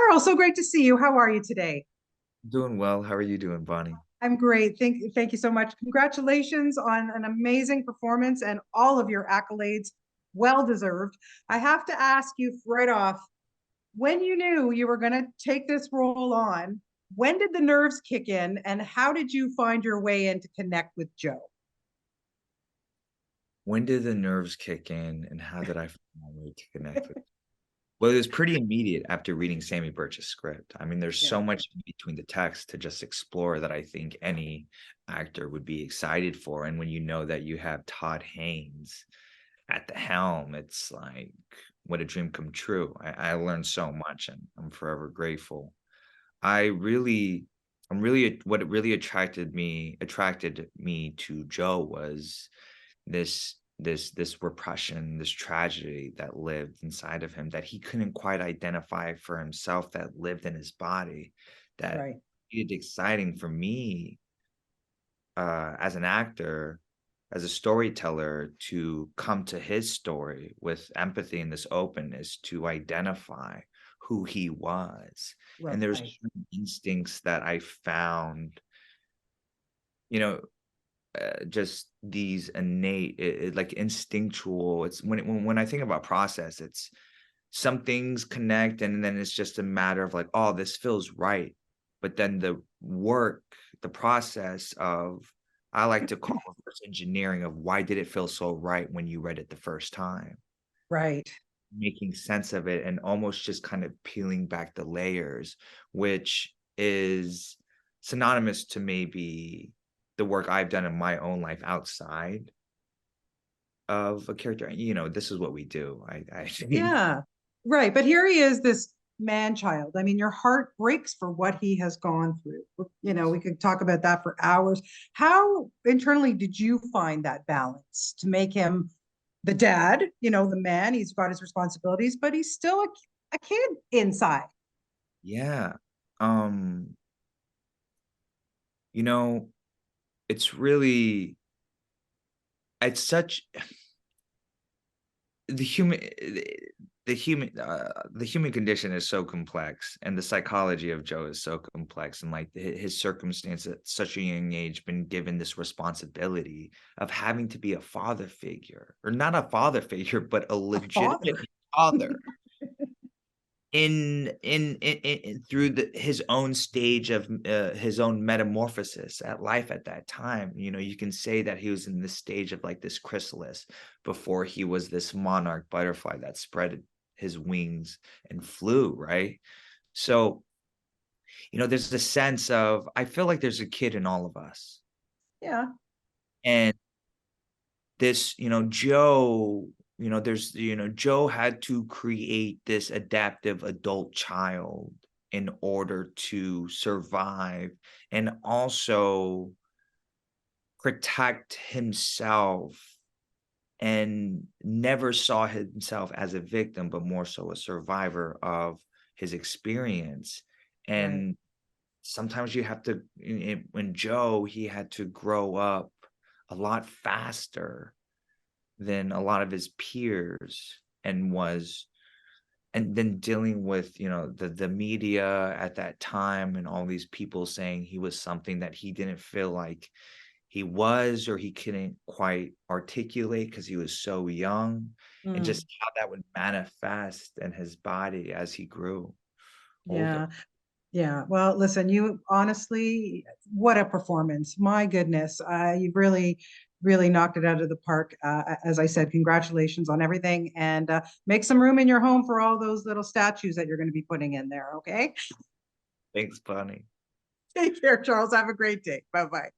Charles, so great to see you. How are you today? Doing well. How are you doing, Bonnie? I'm great. Thank you so much. Congratulations on an amazing performance and all of your accolades. Well deserved. I have to ask you right off, when you knew you were going to take this role on, when did the nerves kick in and how did you find your way in to connect with Joe? When did the nerves kick in and how did I find my way to connect with? Well, it was pretty immediate after reading Sammy Birch's script. I mean, there's Yeah, so much in between the text to just explore that I think any actor would be excited for. And when you know that you have Todd Haynes at the helm, it's like what a dream come true. I learned so much and I'm forever grateful. I really I'm really what really attracted me to Joe was this repression, this tragedy that lived inside of him that he couldn't quite identify for himself, that lived in his body, that right. made it exciting for me, as an actor, as a storyteller, to come to his story with empathy and this openness to identify who he was. And there's Right. certain instincts that I found, you know, just these innate, like instinctual. It's when I think about process, it's some things connect, and then it's just a matter of like, oh, this feels right. But then the work, the process of, I like to call it reverse engineering of why did it feel so right when you read it the first time, Right. making sense of it and almost just kind of peeling back the layers, which is synonymous to maybe the work I've done in my own life outside of a character. This is what we do. I think. Yeah. Right. But here he is, this man child. I mean, your heart breaks for what he has gone through. We could talk about that for hours. How internally did you find that balance to make him the dad, the man? He's got his responsibilities, but he's still a kid inside. Yeah. Um, you know, it's really it's such the human the human condition is so complex, and the psychology of Joe is so complex, and like his circumstance at such a young age, been given this responsibility of having to be a father figure, or not a father figure, but a A legitimate father. father through his own stage of his own metamorphosis at life at that time. You can say that he was in this stage of like this chrysalis before he was this monarch butterfly that spread his wings and flew, right? So, there's a sense of, I feel like there's a kid in all of us. Yeah. And this, Joe, Joe had to create this adaptive adult child in order to survive and also protect himself, and never saw himself as a victim, but more so a survivor of his experience. Right. And sometimes you have to, when Joe, he had to grow up a lot faster than a lot of his peers, and then dealing with, the media at that time and all these people saying he was something that he didn't feel like he was, or he couldn't quite articulate because he was so young, and Mm. just how that would manifest in his body as he grew older. Yeah. Yeah. Well, listen, you honestly, what a performance. My goodness. You've really knocked it out of the park. As I said, congratulations on everything and make some room in your home for all those little statues that you're going to be putting in there. Okay. Thanks, Bonnie. Take care, Charles. Have a great day. Bye bye.